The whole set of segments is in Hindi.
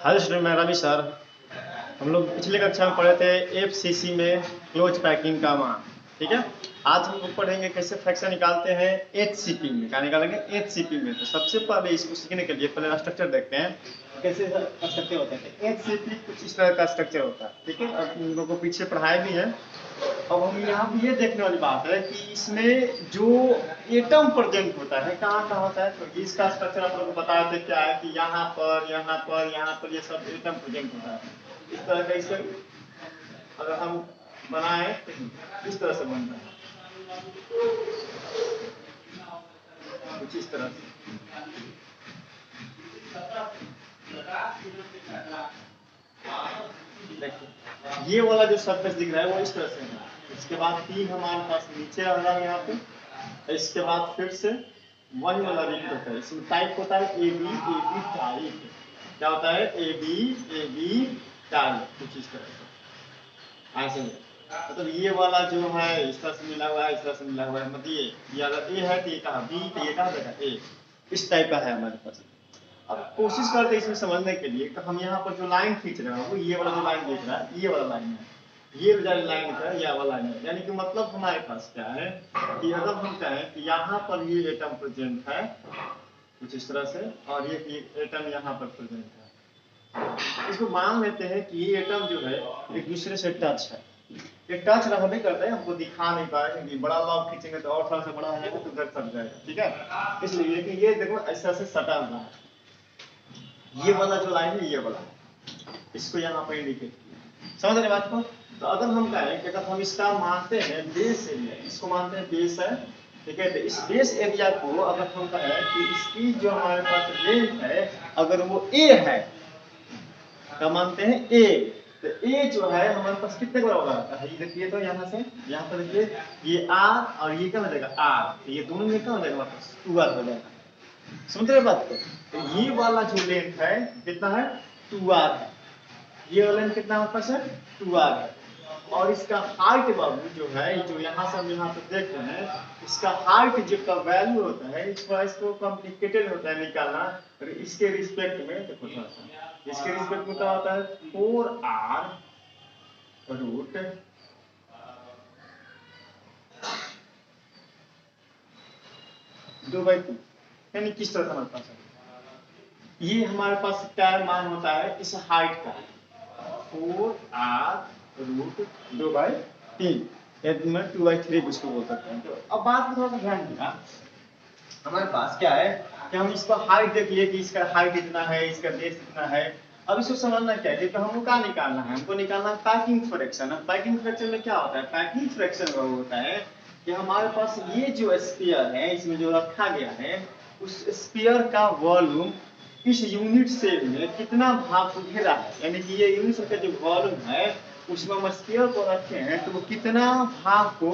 हेलो स्टूडेंट, मैं रवि सर। हम लोग पिछले कक्षा में पढ़े थे एफसीसी में क्लोज पैकिंग का मान। ठीक है, आज हम लोग पढ़ेंगे कैसे फ्रैक्शन निकालते हैं एचसीपी में। क्या निकालेंगे? एचसीपी में। तो सबसे पहले इसको सीखने के लिए पहले स्ट्रक्चर देखते हैं कैसे स्ट्रक्चर होता है। एचसीपी कुछ इस तरह का स्ट्रक्चर होता है। ठीक है, अब हम लोग को पीछे पढ़ाया भी है। अब हम यहाँ पे ये देखने वाली बात है कि इसमें जो एटम प्रेजेंट होता है कहाँ कहाँ होता है। तो इसका स्ट्रक्चर आप लोगों को बताया थे क्या है कि यहाँ पर यहाँ पर यहाँ पर ये सब एटम प्रेजेंट होता है। इस तरह का इसे अगर हम बनाए तो इस तरह से बनता है, कुछ इस तरह से। देखिए ये वाला जो सरफेस दिख रहा है वो इस तरह से है। इसके बाद तीन हमारे पास नीचे आ रहा है यहाँ पे। इसके बाद फिर से वही वाला रिपीट होता है। इसमें टाइप होता है ए बी टाइप। क्या होता है? ए बी टाइप, कुछ इस तरह से ऐसे। मतलब ये वाला जो है इस तरह से मिला हुआ है, इस तरह से मिला हुआ है। मतलब ये अगर ए है तो ये कहा बी, तो ये कहा जाएगा ए। इस टाइप का है हमारे पास। अब कोशिश करते हैं इसमें समझने के लिए। तो हम यहाँ पर जो लाइन खींच रहे हैं वो ये वाला जो लाइन दिख रहा है ये वाला लाइन है। ये वाला लाइन दिख रहा है, ये वाला लाइन है। यानी कि मतलब हमारे पास क्या है कि अगर हम कहें कि यहाँ पर ये एटम प्रेजेंट है कुछ इस तरह से, और ये एटम यहाँ पर प्रेजेंट है, इसको मान लेते हैं कि ये एटम जो है एक दूसरे से टच है। ये टच रहने करता है, हमको दिखा नहीं पाएगा क्योंकि बड़ा लॉक खींचेंगे तो और थोड़ा सा बड़ा हो जाएगा तो उधर सट जाएगा। ठीक है, इसलिए कि ये देखो ऐसा से सटा हुआ है। ये वाला जो लाइन है ये वाला, इसको यहाँ पर इंडिकेट किया। समझ रहे बात को? तो अगर हम कहें कि अगर हम इसका मानते हैं बेस एरिया, इसको मानते हैं बेस है। ठीक है, तो इस बेस एरिया को अगर हम कहें कि इसकी जो हमारे पास लेंथ है अगर वो ए है, क्या मानते हैं? ए। तो ए जो है हमारे पास कितने का होगा? ये देखिए तो यहाँ से यहाँ पर देखिए ये आर और ये क्या हो जाएगा? आर। तो ये दोनों में क्या हो जाएगा? हमारे पास 2r हो जाएगा। समझ रहे बात को? तो ये वाला जो लेंथ है कितना है? 2r है। ये वाला लेंथ कितना हमारे पास है? 2r है। और इसका हाइट बाबू जो है, जो यहाँ से हम यहाँ पे देख रहे हैं, इसका हाइट जो का वैल्यू होता है इसको कॉम्प्लिकेटेड होता है निकालना। और इसके रिस्पेक्ट में देखो थोड़ा सा, इसके रिस्पेक्ट में क्या होता है? 4r root 2/2। यानी किस तरह से हमारे पास है ये हमारे पास क्या मान होता है इस हाइट का? 4r root 2/3। 2/3 इसको बोल सकते हैं। तो अब बात में थोड़ा सा ध्यान देना, हमारे पास क्या है कि हम इसको हाइट देख लिए कि इसका हाइट इतना है, इसका बेस इतना है। अब इसको समझना क्या है, तो हमको क्या निकालना है? हमको निकालना है पैकिंग फ्रैक्शन। अब पैकिंग फ्रैक्शन में क्या होता है? पैकिंग फ्रैक्शन वो होता है कि हमारे पास ये जो स्फीयर है इसमें जो रखा गया है उस स्फीयर का वॉल्यूम इस यूनिट सेल में कितना भाग को घेरा है। यानी कि ये यूनिट सेल का जो वॉल्यूम है उसमें हम स्फीयर को रखे हैं तो वो कितना भाग को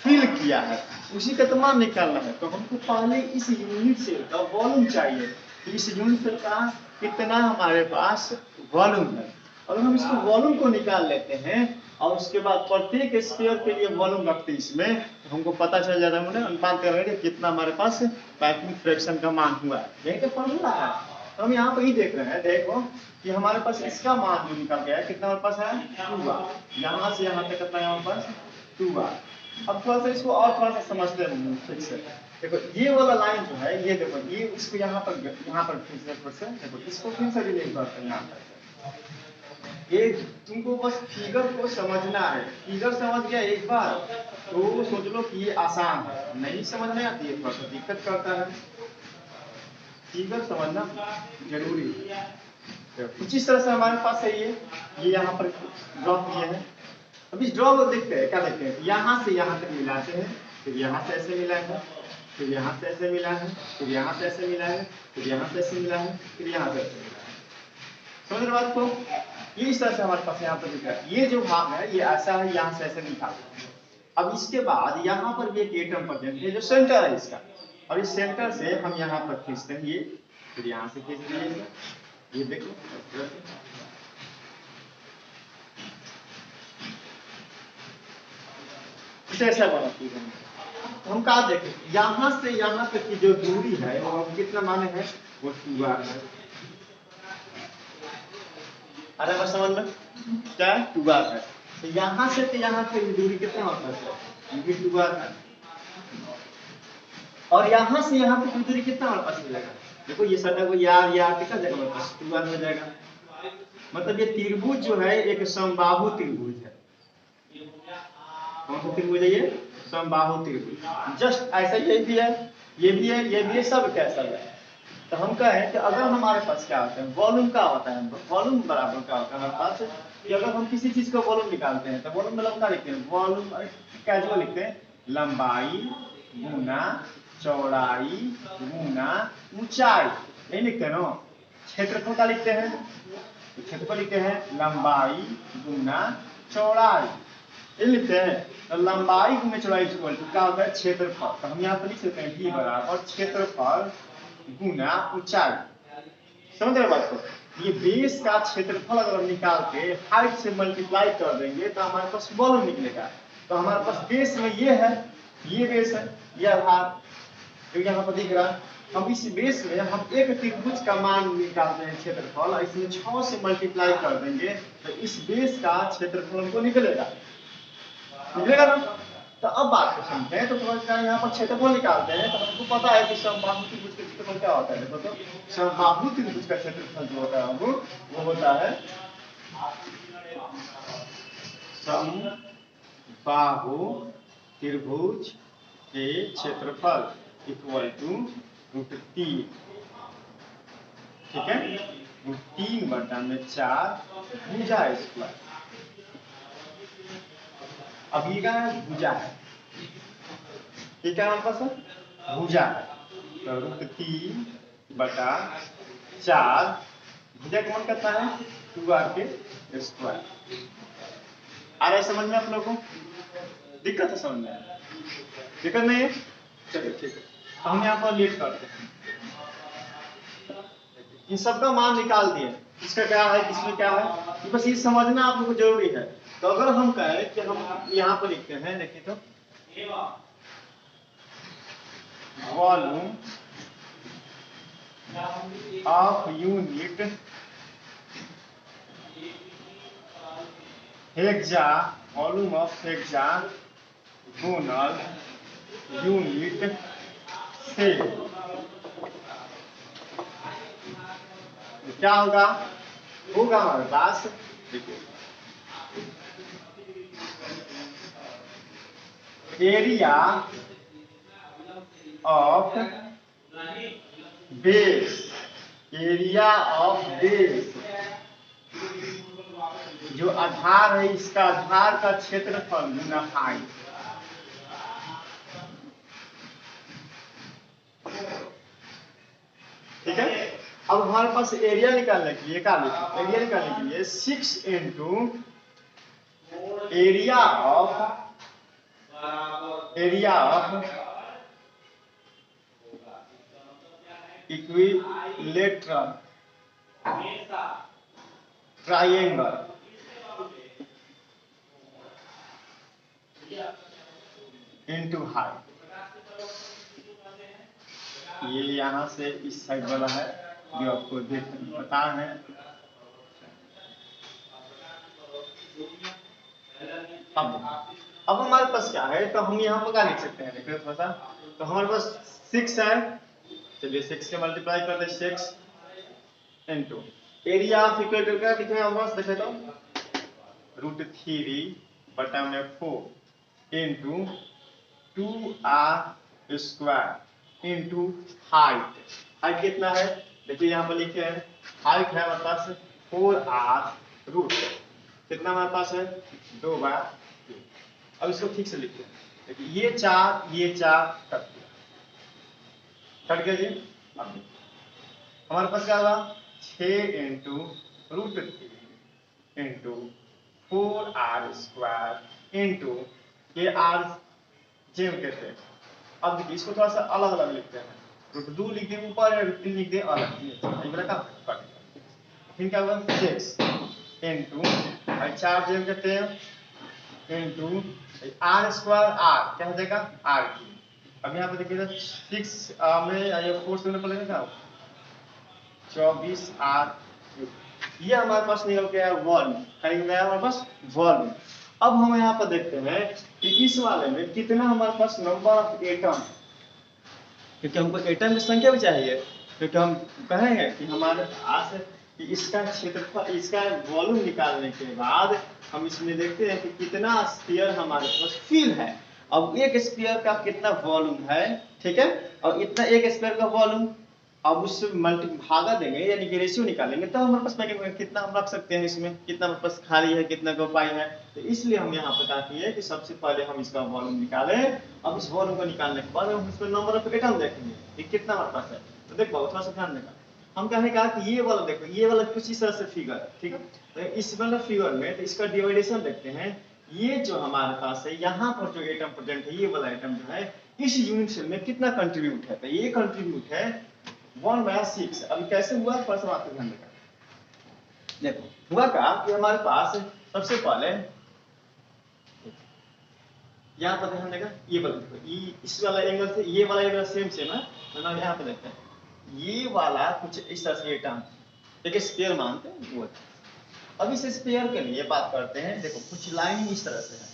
फिल किया है उसी का तो मान निकालना है। तो हमको पहले इस यूनिट सेल का वॉल्यूम चाहिए कि इस यूनिट सेल का कितना हमारे पास वॉल्यूम है। अगर हम इसको वॉल्यूम को निकाल लेते हैं और उसके बाद प्रत्येक स्फीयर के लिए वॉल्यूम रखते हैं इसमें, तो हमको पता चल जाता है मैंने अनुपात करेंगे कितना हमारे पास पैकिंग फ्रैक्शन का मान हुआ है। यही तो फॉर्मूला है। तो हम यहाँ पर ही देख रहे हैं, देखो कि हमारे पास इसका मान जो निकल गया है कितना हमारे पास है? 2r। यहाँ से यहाँ तक कितना है हमारे पास? 2r। अब थोड़ा सा इसको और थोड़ा सा समझते हैं ठीक से। देखो ये वाला लाइन जो है ये देखो ये इसको यहाँ पर खींचने पर से देखो इसको फिर से रिलेट करते हैं। यहाँ पर ये तुमको बस फिगर को समझना है। फिगर समझ गया एक बार तो सोच लो कि ये आसान है। नहीं समझ में आती है थोड़ा सा दिक्कत करता है। फिगर समझना जरूरी है। कुछ इस तरह से हमारे पास है ये यहाँ पर ड्रॉ किए हैं। अब इस ड्रॉ को देखते हैं, क्या देखते हैं? यहाँ से यहाँ तक मिलाते हैं, फिर यहाँ से ऐसे मिला है, फिर यहाँ से ऐसे मिला है, फिर यहाँ से ऐसे मिला है, फिर यहाँ से ऐसे मिला है, फिर यहाँ से ऐसे मिला है। समझ रहे बात को? ये इस तरह से हमारे पास यहाँ पर दिख रहा है। ये जो भाग है ये ऐसा है, यहाँ से ऐसे निकालते हैं। अब इसके बाद यहाँ पर भी एक एटम प्रेजेंट है जो सेंटर है इसका, और इस सेंटर से हम यहाँ पर खींचते हैं ये, फिर यहाँ से खींच दिए ये देखो ऐसा बना। हम कहा देखें यहाँ से यहाँ तक की जो दूरी है वो हम कितना माने हैं? वो 2r है। अरे बस समझ में क्या है 2r है। तो यहाँ से तो यहाँ पे दूरी कितना होता है ये 2r है। और यहाँ से यहाँ पे दूरी कितना हमारे पास मिलेगा, देखो ये सटा को यार कितना जगह हमारे पास 2r हो जाएगा। मतलब ये त्रिभुज जो है एक समबाहु त्रिभुज है। कौन सा त्रिभुज है ये, समबाहु त्रिभुज। जस्ट ऐसा ये भी है, ये भी है, ये भी है, सब क्या सब है। तो हम कहें कि अगर हमारे पास क्या होता है वॉल्यूम का होता है, वॉल्यूम बराबर क्या होता है हमारे पास कि अगर हम किसी चीज का वॉल्यूम निकालते हैं तो वॉल्यूम मतलब क्या लिखते हैं, वॉल्यूम कैजुअल लिखते हैं, लंबाई गुना चौड़ाई गुना ऊंचाई, यही लिखते हैं ना। क्षेत्रफल का लिखते हैं, तो क्षेत्रफल लिखते हैं लंबाई गुना चौड़ाई, ये लिखते हैं। तो लंबाई गुना चौड़ाई क्या होता है क्षेत्रफल। तो हम यहाँ पर लिख सकते हैं d बराबर क्षेत्रफल गुना ऊंचाई। समझ रहे बात को, ये बेस का क्षेत्रफल अगर हम निकाल के हाइट से मल्टीप्लाई कर देंगे तो हमारे पास वॉल्यूम निकलेगा। तो हमारे पास बेस में ये है, ये बेस है, ये आधार जो यहाँ पर दिख रहा है। हम इस बेस में हम एक त्रिभुज का मान निकालते हैं क्षेत्रफल, इसमें 6 से मल्टीप्लाई कर देंगे तो इस बेस का क्षेत्रफल हमको निकलेगा ना। तो अब बात को समझते हैं। तो यहाँ पर क्षेत्रफल निकालते हैं तो हमको पता है कि समबाहु त्रिभुज का क्षेत्रफल क्या होता है। देखो तो समबाहु त्रिभुज का क्षेत्रफल जो होता है वो होता है समबाहु त्रिभुज के क्षेत्रफल इक्वल टू √3, ठीक है, √3/4 भुजा स्क्वायर। अब ये क्या है भुजा है, ये क्या हमारे पास भुजा है। तो √3/4 भुजा का मान कितना है 2r के स्क्वायर। आ रहा है समझ में आप लोगों को, दिक्कत है समझ में, दिक्कत नहीं है, चलिए ठीक है। तो हम यहाँ पर लेट करते हैं, इन सबका मान निकाल दिए, इसका क्या है किसमें क्या है, बस ये समझना आप लोगों को जरूरी है। तो अगर हम कहें कि हम यहाँ पर लिखते हैं, देखिए तो volume of unit hexa, volume of hexagonal unit से क्या होगा हमारे पास, देखिए area of base, area of base जो आधार है, इसका आधार का क्षेत्रफल गुना हाइट। ठीक है, अब हमारे पास एरिया निकालने के लिए क्या लिखें, एरिया निकालने के लिए 6 into area of equilateral triangle into height. ये यहाँ से इस साइड वाला है जो आपको पता है। अब हमारे पास क्या है, तो हम यहाँ पर क्या लिख सकते हैं, देखो थोड़ा सा। तो हमारे पास 6 है, चलिए 6 से मल्टीप्लाई करते हैं, 6 इंटू एरिया ऑफ इक्वेटर का लिखे हमारे पास, देखे तो √3/4 into 2r square into height. Height कितना है, देखिए यहाँ पर लिखे हैं, हाइट है हमारे पास 4r रूट कितना हमारे पास है 2/3। अब इसको ठीक से लिखते हैं, देखिए ये 4 कट गया जी। अब हमारे पास क्या होगा 6 into √3 into 4r square into ये r जेम कहते हैं। अब देखिए इसको थोड़ा सा अलग अलग लिखते हैं, √2 लिख दे ऊपर और √3 लिख दे अलग, फिर क्या होगा 6 इंटू 4 जेम कहते हैं इंटू r स्क्वायर, r क्या हो जाएगा r3। अब यहाँ पर देखिएगा 6 में 4 से पड़ेगा क्या 24r3। ये हमारे पास निकल के आया वॉल्यूम, क्या निकल गया हमारे पास वॉल्यूम। अब हम यहाँ पर देखते हैं कि इस वाले में कितना हमारे पास नंबर ऑफ एटम, क्योंकि हमको एटम की संख्या भी चाहिए, क्योंकि हम कहेंगे कि हमारे पास कि इसका क्षेत्रफल, इसका वॉल्यूम निकालने के बाद हम इसमें देखते हैं कि कितना स्फीयर हमारे पास फिल है। अब एक स्फीयर का कितना वॉल्यूम है, ठीक है, और इतना एक स्फीयर का वॉल्यूम, अब उससे मल्टी भागा देंगे यानी कि रेशियो निकालेंगे तो हमारे पास कितना हम रख सकते हैं, इसमें कितना हमारे पास खाली है, कितना का पाई है। तो इसलिए हम यहाँ पता किए कि सबसे पहले हम इसका वॉल्यूम निकालें। अब इस वॉल्यूम को निकालने के बाद हम इसमें नंबर ऑफ एटम देखेंगे कि कितना हमारे पास है। तो देखो थोड़ा सा ध्यान देगा, हम कहने कहा कि ये वाला देखो, ये वाला कुछ इस तरह से फिगर है, ठीक है। तो इस वाला फिगर में तो इसका डिवाइडेशन देखते हैं। ये जो हमारे पास है यहाँ पर जो एटम प्रेजेंट है, ये वाला एटम जो है इस यूनिट सेल में कितना कंट्रीब्यूट है, तो ये कंट्रीब्यूट है 1/6। अभी कैसे हुआ थोड़ा सा बात ध्यान देगा। देखो हुआ क्या कि हमारे पास सबसे पहले यहाँ पर ध्यान देगा, ये वाला देखो, ये इस वाला एंगल से ये वाला एंगल सेम सेम है, मतलब यहाँ पे देखते हैं ये वाला कुछ इस तरह से एटम एक स्फीयर मानते हैं वो। अब इस स्फीयर के लिए बात करते हैं, देखो कुछ लाइन इस तरह से है,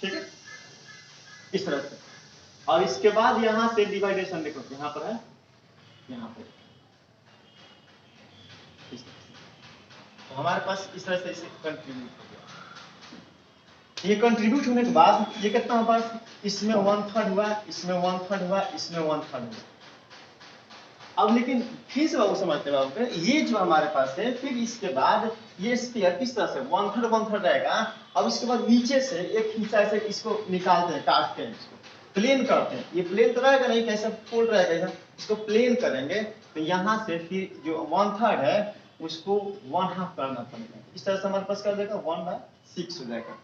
ठीक है, इस तरह से। और इसके बाद यहाँ से डिवाइडेशन देखो, यहाँ पर है, यहाँ पे इस तरह से। तो हमारे पास इस तरह से इसे कंट्रीब्यूट हो गया। ये कंट्रीब्यूट होने के बाद ये कितना हमारे पास, इसमें 1/3 हुआ, इसमें 1/3 हुआ, इसमें 1/3 हुआ। अब लेकिन फिर से बाबू समझते बाबू, ये जो हमारे पास है, फिर इसके बाद ये स्फीयर किस तरह से 1/3 रहेगा। अब इसके बाद नीचे से एक हिस्सा से इसको निकालते हैं, काटते हैं, इसको प्लेन करते हैं। ये प्लेन तो रहेगा नहीं, कैसा फोल्ड रहेगा, इसको प्लेन करेंगे तो यहाँ से फिर जो 1/3 है उसको 1/2 करना पड़ेगा। इस तरह से हमारे पास कर देगा 1/6 हो जाएगा।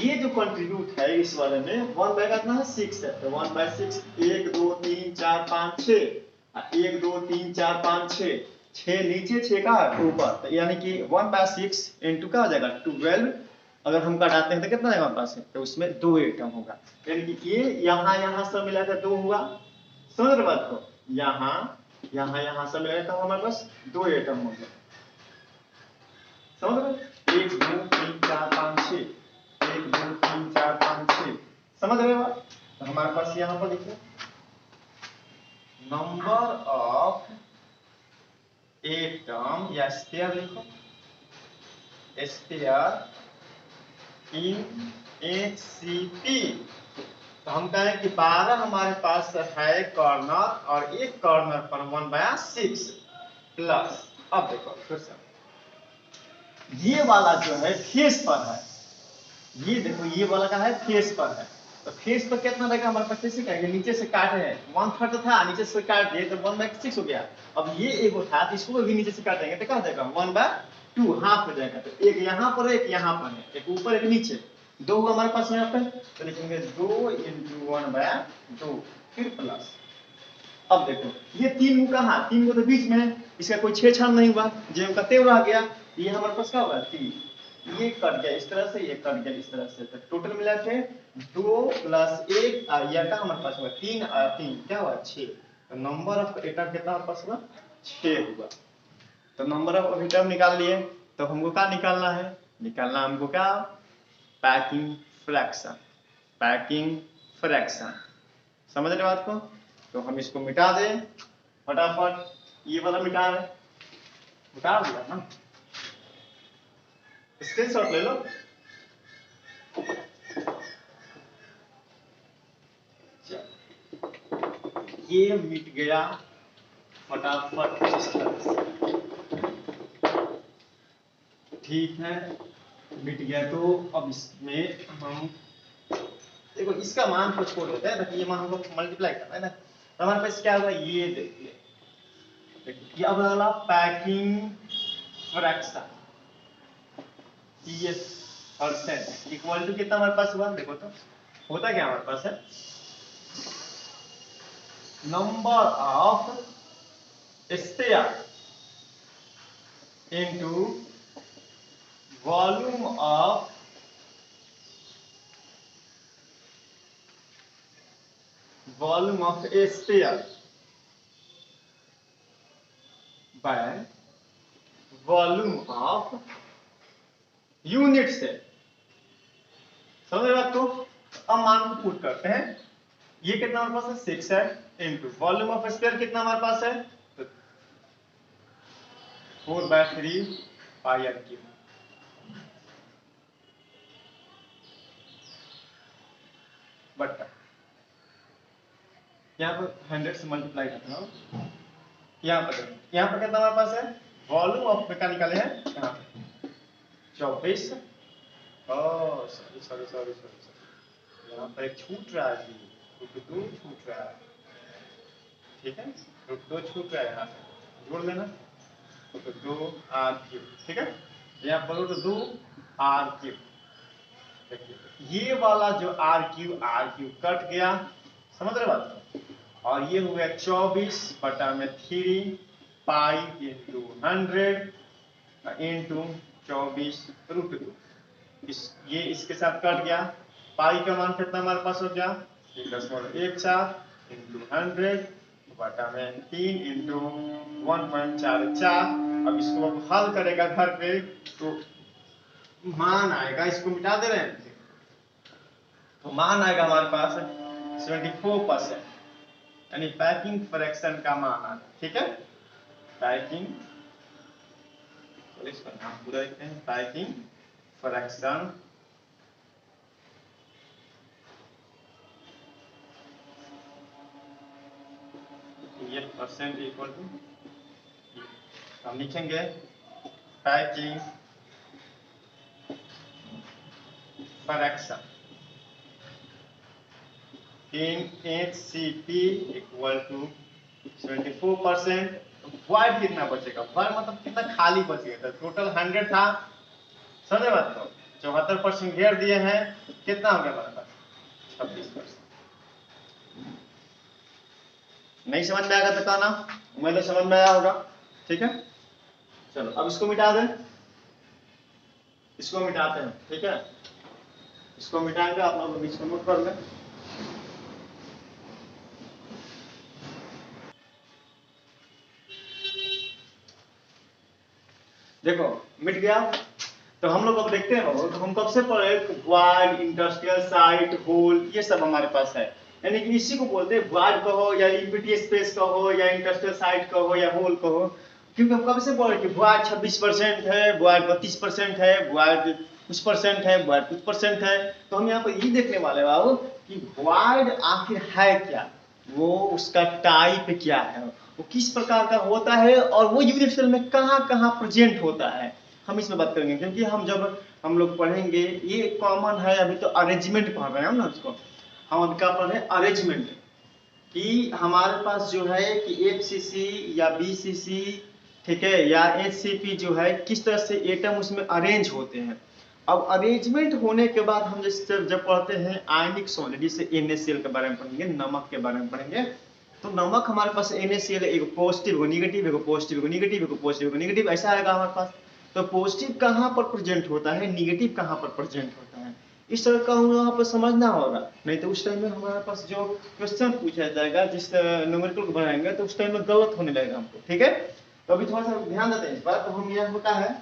ये जो कंट्रीब्यूट है इस वाले में 1/6 है, तो 1/6 1 2 3 4 5 6, 1 2 3 4 5 6, 6 नीचे 6 का ऊपर, तो यानी कि 1/6 इंटू का हो जाएगा 12। अगर हम काटाते हैं तो कितना आएगा हमारे पास है, तो उसमें 2 एटम होगा, यानी कि ये यहाँ सब मिला कर 2 हुआ। समझ रहे बात को, यहाँ सब मिला तो हमारे पास 2 एटम हो गया। समझ रहे, 1 2 3 4 5 6, 1 2 3 4 5 6, समझ रहे हो आप। तो हमारे पास यहाँ पर देखिए नंबर ऑफ एटम या स्फीयर लिखो, स्फीयर इन HCP। तो हम कहें कि 12 हमारे पास है कॉर्नर और एक कॉर्नर पर 1/6 प्लस। अब देखो फिर से, ये वाला जो है फेस पर है, ये देखो ये वाला का है फेस पर है, तो फेस पर कितना रहेगा हमारे पास, कैसे कहेंगे, नीचे से काटे हैं 1/3 था, नीचे से काट दिए तो 1/6 हो गया। अब ये एक था तो इसको भी नीचे से काटेंगे तो क्या हो जाएगा 1/2 हाफ हो जाएगा। तो एक यहाँ पर है, एक यहाँ पर है, एक ऊपर एक नीचे, 2 हमारे पास यहाँ पर, तो लिखेंगे 2 × 1/2 फिर प्लस। अब देखो ये 3 कहाँ, 3 तो बीच में है, इसका कोई छेड़छाड़ नहीं हुआ, जेम का तेव रह गया, ये हमारे पास क्या होगा 3, ये कट गया इस तरह से, ये कट गया इस तरह से, तो टोटल मिला के 2 + 1 और यह का हमारे पास हुआ 3 और 3 क्या हुआ 6। तो नंबर ऑफ एटम कितना हमारे पास हुआ 6 हुआ। तो नंबर ऑफ एटम निकाल लिए, तो हमको क्या निकालना है, निकालना हमको क्या, पैकिंग फ्रैक्शन, पैकिंग फ्रैक्शन। समझ रहे बात को। तो हम इसको मिटा दें फटाफट, ये वाला मिटा दिया ना, स्क्रीनशॉट ले लो। ये मिट गया फटाफट इस तरह से, ठीक है, मिट गया। तो अब इसमें हम देखो इसका मान को छोड़ देते हैं, ये मान हमको मल्टीप्लाई करना है ना, तो हमारे पास क्या होगा, ये देखिए ये अब वाला पैकिंग फ्रैक्शन % इक्वल टू कितना हमारे पास हुआ, देखो तो होता क्या हमारे पास है, number of sphere into volume of sphere by volume of unit cell. समझ रहे बात को? अब मान को पुट करते हैं, ये कितना हमारे पास है 6 है इनटू वॉल्यूम ऑफ स्फीयर कितना हमारे पास है तो 4/3 पाई आर क्यूब। बट यहाँ पर 100 से मल्टीप्लाई करना हो, यहाँ पर कितना हमारे पास है वॉल्यूम ऑफ में क्या निकाले हैं यहाँ पे 24। सॉरी यहाँ पर एक छूट रहा है जी, रुक दो छूट रहा है, ठीक है रुक दो छूट रहा है, यहाँ से जोड़ लेना तो 2 आर क्यूब, ठीक है यहाँ पर तो 2 आर क्यूब। ये वाला जो आर क्यूब कट गया, समझ रहे बात को? और ये हो गया 24/3 पाई इंटू 100 इंटू 24√2। ये इसके साथ कट गया, पाई का मान कितना हमारे पास हो गया 1.14 इंटू 100/3 इंटू 1.44। अब इसको अब हल करेगा घर पे तो मान आएगा, इसको मिटा दे रहे हैं तो मान आएगा हमारे पास 74%, यानी पैकिंग फ्रैक्शन का मान आएगा, ठीक है पैकिंग, इसका नाम पूरा लिखते हैं पैकिंग फ्रैक्शन ये परसेंट इक्वल टू हम लिखेंगे packing fraction in HCP equal to 74%। Void कितना बचेगा, वॉइड मतलब कितना खाली बचेगा, टोटल 100 था, समझे बात को 74% घेर दिए हैं, कितना हो गया हमारे पास 26%। नहीं समझ में आएगा तो कहना, उम्मीद है समझ में आया होगा, ठीक है चलो अब इसको मिटा दें, इसको मिटाते हैं, ठीक है इसको मिटाएंगे, आप लोग बीच में नोट कर लें। देखो मिट गया, तो हम लोग अब देखते हैं तो हम कब से पढ़े वॉइड, इंडस्ट्रियल साइट, होल, ये सब हमारे पास है, यानी कि इसी को बोलते हैं वॉइड कहो या इम्पिटी स्पेस कहो या इंडस्ट्रियल साइट कहो या होल कहो, क्योंकि हम कब से पढ़े कि वॉइड 26% है, वॉइड 32% है, वॉइड कुछ परसेंट है, वॉइड कुछ परसेंट है। तो हम यहाँ पर ये देखने वाले बाबू कि वॉइड आखिर है क्या, वो उसका टाइप क्या है, वो किस प्रकार का होता है और वो यूनिट सेल में कहाँ कहाँ प्रेजेंट होता है, हम इसमें बात करेंगे। क्योंकि हम लोग पढ़ेंगे ये कॉमन है, अभी तो अरेंजमेंट पढ़ रहे हैं हम ना उसको, हम अभी क्या पढ़ रहे हैं अरेंजमेंट, कि हमारे पास जो है कि FCC या BCC, ठीक है या HCP जो है किस तरह से एटम उसमें अरेंज होते हैं। अब अरेंजमेंट होने के बाद हम जब पढ़ते हैं आयनिक सॉलिड, जैसे NaCl के बारे में पढ़ेंगे, नमक के बारे में पढ़ेंगे, तो नमक हमारे पास NaCl एक पॉजिटिव को निगेटिव, एक पॉजिटिव को निगेटिव, एक पॉजिटिव को निगेटिव, ऐसा आएगा हमारे पास। तो पॉजिटिव कहाँ पर प्रेजेंट होता है, निगेटिव कहाँ पर प्रेजेंट होता है, इस तरह का वहाँ पर समझना होगा, नहीं तो उस टाइम में हमारे पास जो क्वेश्चन पूछा जाएगा जिस न्यूमेरिकल को बनाएंगे तो उस टाइम में गलत होने लगेगा हमको, ठीक है। तो अभी थोड़ा सा ध्यान देते हैं इस बार। तो हम यह होता है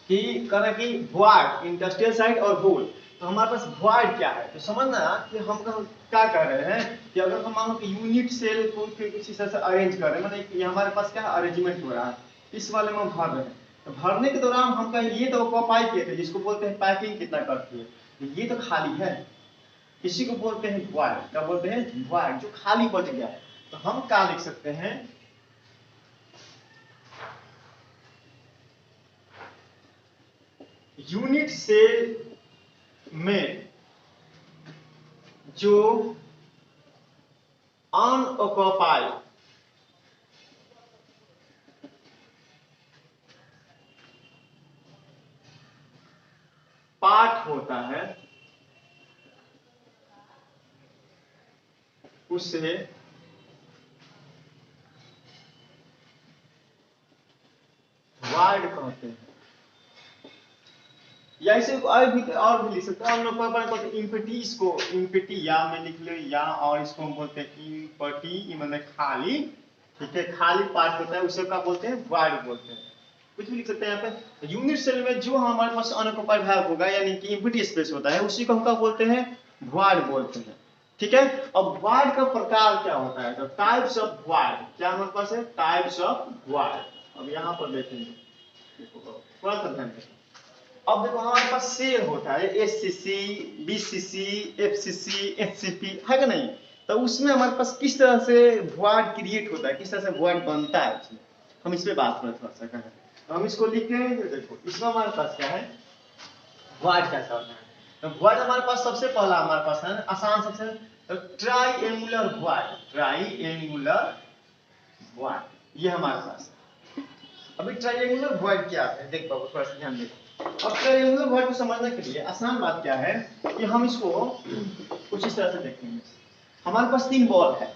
कि कह कि वॉइड, इंडस्ट्रियल साइट और होल, तो हमारे पास वॉइड क्या है, तो समझना कि हम क्या कह रहे हैं कि अगर हम मानो कि यूनिट सेल को किसी तरह से अरेंज कर रहे हैं, मतलब ये हमारे पास क्या है अरेंजमेंट हो रहा है, इस वाले में हम भर रहे हैं, तो भरने के दौरान हम कहीं ये तो पाई किए थे जिसको बोलते हैं पैकिंग कितना करती है, तो ये तो खाली है, इसी को बोलते हैं वॉइड, क्या बोलते हैं वॉइड, जो खाली बच गया है। तो हम क्या लिख सकते हैं यूनिट सेल में जो अनऑक्युपाइड पार्ट होता है उसे वॉइड कहते हैं, या इसे और भी लिख सकते हैं हम लोग इम्पिटी, इसको इम्पिटी या में लिख ले या, और इसको हम बोलते हैं इम्पिटी, मतलब खाली, ठीक है, खाली पार्ट होता है उसे क्या बोलते हैं, वॉइड बोलते हैं। कुछ भी लिख सकते हैं यहाँ पे। यूनिट सेल में जो हमारे पास अनऑक्युपाइड भाग होगा यानी कि एम्प्टी स्पेस होता है उसी को हम क्या बोलते हैं, वॉइड बोलते हैं। ठीक है, अब वॉइड का प्रकार क्या होता है, तो टाइप्स ऑफ वॉइड क्या हमारे पास है, टाइप्स ऑफ वॉइड। अब यहाँ पर देखेंगे, थोड़ा सा ध्यान दें। अब देखो हमारे पास सेल होता है, एससीसी, बीसीसी, एफसीसी, एचसीपी है कि नहीं, तो उसमें हमारे पास किस तरह से वॉइड क्रिएट होता है, किस तरह से वॉइड बनता है उसमें, हम इस पे बात करें थोड़ा सा कहें। तो हम इसको लिख रहे हैं, देखो इसमें हमारे पास क्या है, वॉइड कैसा होता है। तो वॉइड हमारे पास सबसे पहला हमारे पास है आसान सबसे, तो ट्राइएंगुलर वॉइड, ट्राइएंगुलर वॉइड ये हमारे पास है। अभी ट्राइएंगुलर वॉइड क्या है देख पाओ, थोड़ा सा ध्यान देखो। अब ट्राइएंगुलर वॉइड को समझने के लिए आसान बात क्या है कि हम इसको कुछ इस तरह से देखेंगे। हमारे पास 3 बॉल है,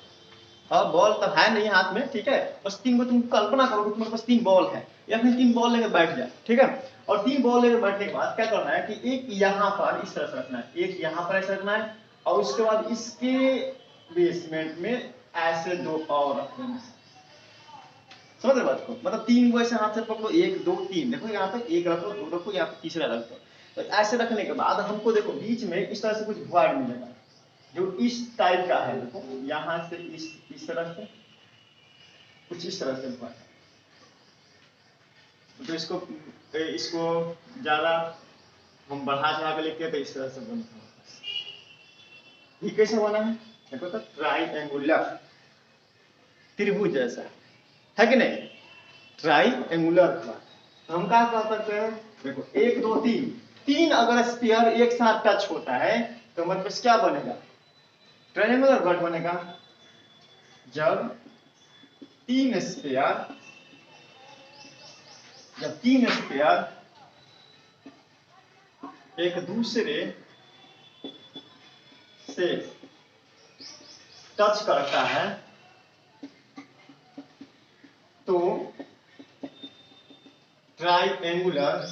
और बॉल तो है नहीं हाथ में, ठीक है, बस 3 को तुम कल्पना करो कि तुम्हारे पास 3 बॉल है, या फिर 3 बॉल लेकर बैठ जाए, ठीक है। और 3 बॉल लेकर बैठने के बाद क्या करना है कि एक यहाँ पर इस तरह से रखना है, एक यहाँ पर ऐसे रखना है, और उसके बाद इसके बेसमेंट में ऐसे 2 और रख देना है। समझ रहे बात को, मतलब 3 को ऐसे हाथ से पकड़ो, 1 2 3, देखो यहाँ पे 1 रखो, 2 रखो, यहाँ पे तीसरा रखो। तो ऐसे रखने के बाद हमको देखो बीच में इस तरह से कुछ वॉइड मिलेगा जो इस टाइप का है, देखो यहाँ से इस तरह से कुछ इस तरह से वॉइड। तो इसको ज्यादा हम बढ़ा चढ़ा के लिखते हैं तो इस तरह से बनता है। ये कैसे बना है, देखो तो ट्राइएंगुलर, त्रिभुज जैसा है कि नहीं, ट्राइएंगुलर। तो हम क्या कर सकते हैं, देखो 1 2 3, 3 अगर स्फीयर एक साथ टच होता है तो हमारे पास क्या बनेगा, ट्राइएंगुलर वॉइड बनेगा। जब 3 स्फीयर, जब 3 स्फीयर एक दूसरे से टच करता है तो ट्राइएंगुलर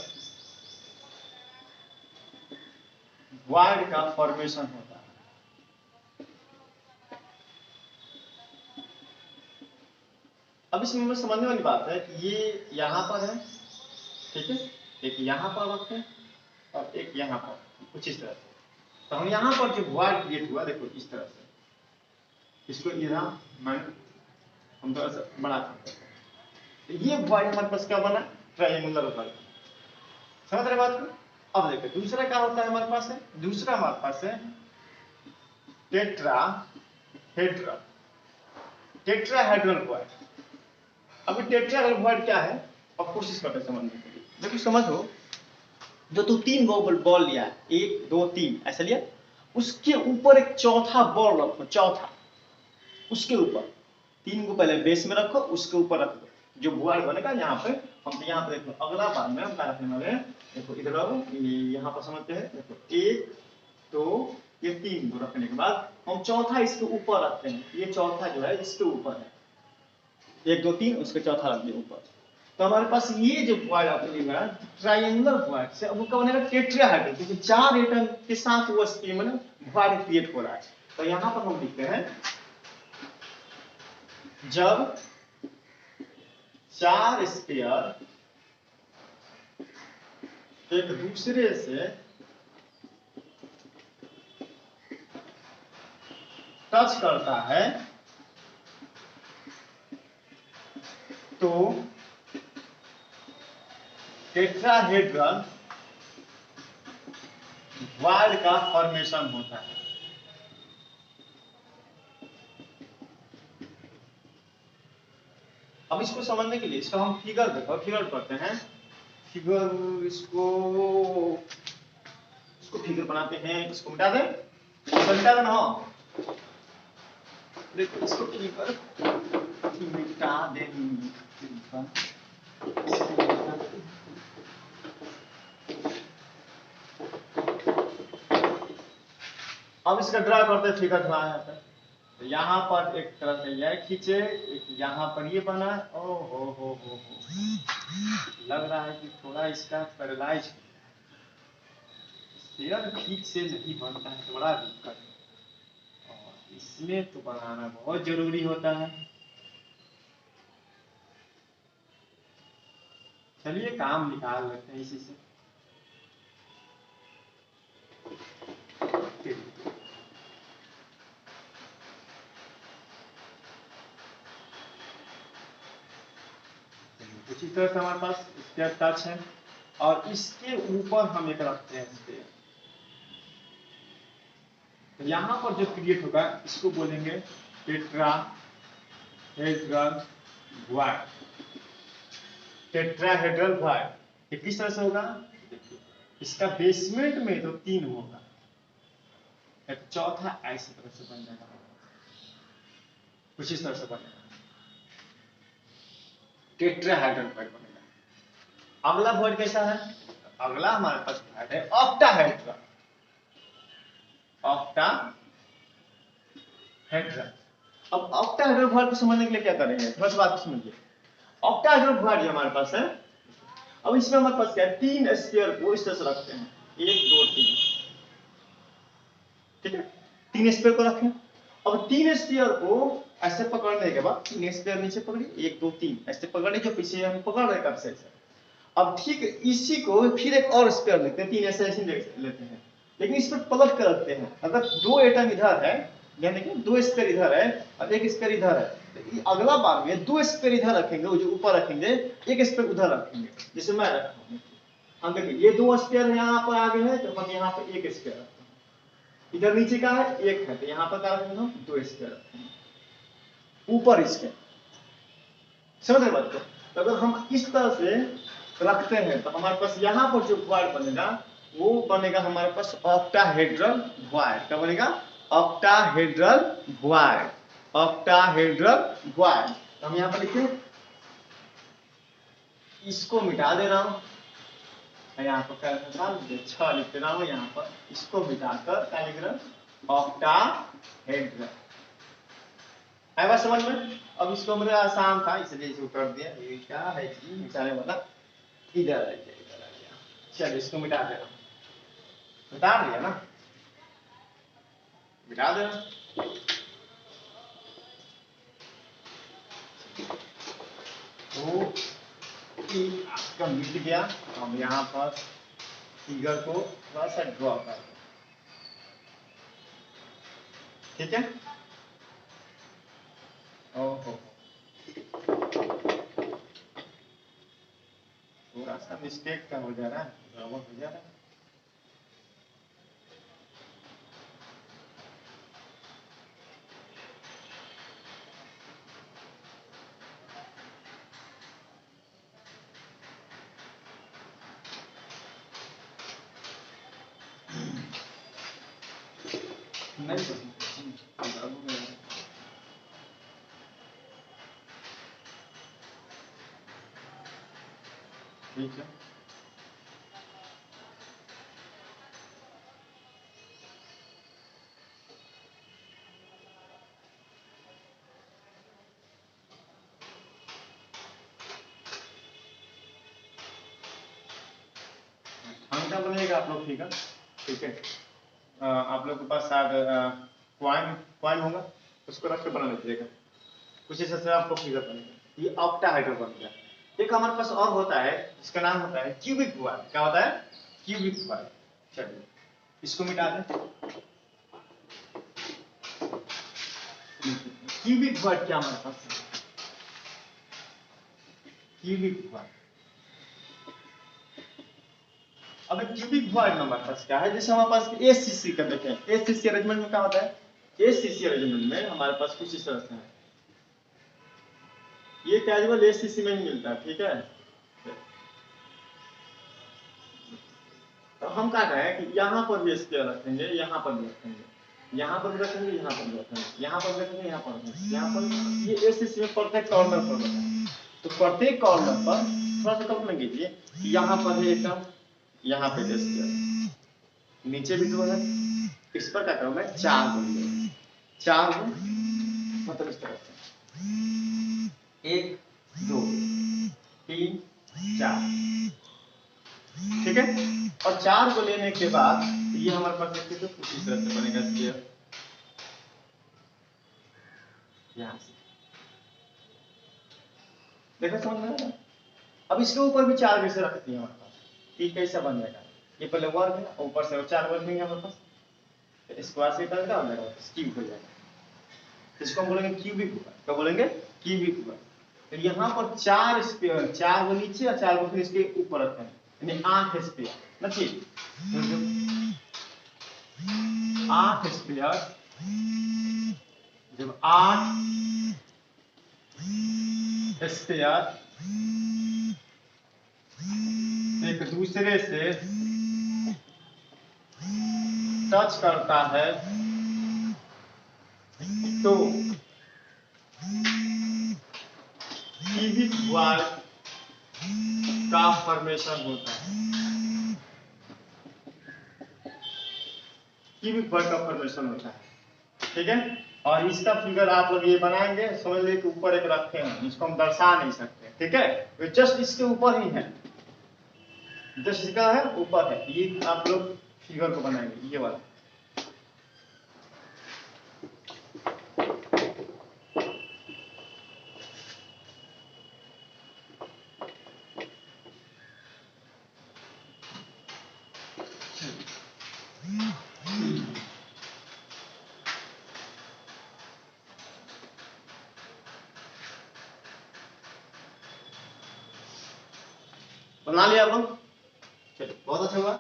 वॉइड का फॉर्मेशन होता है। अब इसमें समझने वाली बात है कि ये यहां पर है, ठीक है, एक यहां पर रखते हैं और एक यहां पर, कुछ इस तरह से। तो हम यहां पर जो वॉइड क्रिएट हुआ देखो इस तरह से, इसको इधर मैं हम थोड़ा सा बड़ा करते हैं, तो ये वॉइड हमारे पास क्या बना, ट्राइएंगुलर वॉइड। समझ रहे बात को। अब देखो दूसरा क्या होता है हमारे पास है, दूसरा हमारे पास है टेट्राहेड्रल, टेट्राहेड्रल वॉइड। अभी टेट्राहेड्रल वॉइड क्या है, अब कोशिश करते हैं समझने के लिए। देखो समझो, जो तू 3 बॉल लिया, 1 2 3 ऐसा लिया, उसके ऊपर एक चौथा बॉल रखो, चौथा उसके ऊपर, 3 को पहले बेस में रखो, उसके ऊपर रख दो, जो वॉइड बनेगा यहाँ पे। हम तो यहाँ पे देखो अगला बार में हम क्या रखने वाले हैं, देखो इधर आओ, यहाँ पर समझते हैं, देखो 1 2 ये 3 को रखने के बाद हम चौथा इसके ऊपर रखते हैं, ये चौथा जो है इसके ऊपर है, 1 2 3 उसके चौथा रख दिया ऊपर। तो हमारे पास ये जो वॉइड आपको लिखा है ट्राइएंगुलर वॉइड से, अब उसका बनेगा टेट्राहेड्रल, क्योंकि 4 एटम के साथ वो स्कीम में वॉइड क्रिएट हो रहा है। तो यहाँ पर हम लिखते हैं जब 4 स्फीयर एक दूसरे से टच करता है तो टेट्राहेड्रल वॉइड का फॉर्मेशन होता है। अब इसको समझने के लिए इसका हम फिगर देखो, फिगर करते हैं, फिगर इसको फिगर बनाते हैं, इसको मिटा दें, मिटा देना हो, देखो इसको फिगर मिटा देंगे। अब इसका ड्रा करते हैं फिगर बना है, तो यहाँ पर एक तरह से यह खींचे, एक यहाँ पर ये बना, ओ हो, लग रहा है कि थोड़ा इसका पैरालाइज स्फीयर ठीक से नहीं बनता है, तो बड़ा दिक्कत है, और इसमें तो बनाना बहुत जरूरी होता है। चलिए काम निकाल लेते हैं इसी से। उसी तरह से हमारे पास स्क्वायर टच है और इसके ऊपर हम एक रखते हैं स्क्वायर। तो यहाँ पर जो क्रिएट होगा इसको बोलेंगे टेट्राहेड्रल वॉइड। टेट्राहेड्रल वॉइड ये किस तरह से होगा? इसका बेसमेंट में तो 3 होगा, एक चौथा ऐसी तरह से बन जाएगा, कुछ इस तरह से बनेगा, टेट्राहेड्रल वॉइड बनेगा। अगला वॉइड कैसा है? अगला हमारे पास वॉइड है ऑक्टाहेड्रल। ऑक्टाहेड्रल। अब ऑक्टाहेड्रल वॉइड को समझने के लिए क्या करेंगे, थोड़ा सा बात को समझिए। ऑक्टाहेड्रल वॉइड हमारे पास है, अब इसमें हमारे पास क्या है, 3 स्फीयर को इस तरह से रखते हैं, 1 2 3, ठीक है, 3 स्फीयर को रखें। अब 3 स्फीयर को ऐसे पकड़ने के बाद 3 स्फीयर नीचे पकड़िए, 1 2 3 ऐसे पकड़ने जो पीछे हम पकड़ रहे कब से। अब ठीक इसी को फिर एक और स्फीयर लेते हैं, 3 ऐसे लेते हैं, लेकिन इस पर पलट कर रखते हैं। अगर 2 एटम इधर है, यानी कि 2 स्फीयर इधर है और 1 स्फीयर इधर है, तो अगला बार में 2 स्फीयर इधर रखेंगे, वो जो ऊपर रखेंगे, 1 स्फीयर उधर रखेंगे, जैसे मैं रखा हूं। हम देखिए ये 2 स्फीयर यहाँ पर आगे है, तो हम यहाँ पर 1 स्फीयर रखते हैं। इधर नीचे का है 1 है, तो यहाँ पर क्या रखेंगे हम 2 स्फीयर रखेंगे ऊपर इसके। समझ रहे बात को? तो अगर हम इस तरह से रखते हैं तो हमारे पास यहाँ पर जो वॉइड बनेगा वो बनेगा हमारे पास ऑक्टाहेड्रल वॉइड। क्या बनेगा? Octahedral void. Octahedral void. तो हम यहाँ पर लिखे, इसको मिटा दे रहा हूं, यहाँ पर क्या 6 लिख रहा हूं, यहाँ पर इसको मिटाकर क्या लिख रहा हूं, ऑक्टाहेड्रल। है बात समझ में? अब इसको मेरा आसान था इसलिए इसे कर दिया। ये क्या है जी, मिटाने वाला इधर आ गया, इधर आ गया। चलिए इसको मिटा दे रहा हूं, मिटा दिया ना, मिटा दे रहा हूं। तो आपका मिट गया। हम यहाँ पर फिगर को थोड़ा सा ड्रॉ कर, ठीक है। ओहो, थोड़ा सा मिस्टेक का हो जा रहा है, गड़बड़ हो जा रहा है। नहीं ठीक है। अंका बनेगा आप लोग फिगर, ठीक है। आप लोग के पास शायद क्वाइन क्वाइन होगा, उसको रख के बना लीजिएगा, कुछ इस से आपको फिगर बनेगा। ये ऑक्टाहेड्रल बन गया। एक हमारे पास और होता है जिसका नाम होता है क्यूबिक वॉइड। क्या होता है? Cubic void. चलिए इसको मिटा दें। क्यूबिक वॉइड क्या हमारे पास है? क्यूबिक वॉइड, अब क्यूबिक वॉइड में हमारे पास क्या है, जैसे हमारे पास एसीसी का देखें, एसीसी अरेंजमेंट में क्या होता है, एसीसी अरेंजमेंट में हमारे पास कुछ इस तरह से है। ये कैजुअल एसीसी में ही मिलता है, ठीक है। तो हम क्या कहें कि यहाँ पर भी स्केयर रखेंगे, यहाँ पर भी रखेंगे, यहाँ पर भी रखेंगे, यहाँ पर भी रखेंगे, यहाँ पर भी रखेंगे, यहाँ पर रखेंगे, यहाँ पर। ये एसीसी में प्रत्येक कॉर्नर पर होता है, तो प्रत्येक कॉर्नर पर थोड़ा सा कल्पना कीजिए, यहाँ पर है एकदम, यहाँ पे स्केयर, नीचे भी 2 है, इस पर क्या करूँ मैं 4 दूंगा, 4 मतलब इस तरह से 1 2 3 4, ठीक है। और 4 को लेने के बाद ये हमारे पास देखिए तो कुछ इस तरह से बनेगा स्फीयर, यहाँ से देखो समझ में आ रहा है। अब इसके ऊपर भी 4 वैसे रखती है हमारे पास, ये कैसा बन जाएगा, ये पहले वर्ग है, ऊपर से और 4 वर्ग देंगे हमारे पास, तो स्क्वायर से क्या हो जाएगा, क्यूब हो जाएगा। इसको हम बोलेंगे क्यूबिक होगा, क्या बोलेंगे, क्यूबिक होगा। तो यहाँ पर 4 स्पेयर, 4 को नीचे और 4 को फिर इसके ऊपर रखते हैं, यानी 8 स्पेयर ना, ठीक। 8 स्पेयर, जब 8 स्पेयर एक दूसरे से टच करता है तो क्यूबिक वॉल का फॉर्मेशन होता है, क्यूबिक वॉल का फॉर्मेशन होता है, ठीक है। और इसका फिगर आप लोग ये बनाएंगे, समझ लीजिए कि ऊपर एक रखे हैं, इसको हम दर्शा नहीं सकते, ठीक है, तो जस्ट इसके ऊपर ही है, जस्ट इसका है ऊपर है, ये आप लोग फिगर को बनाएंगे, ये वाला। बना लिया आप लोग, चलिए बहुत अच्छा हुआ।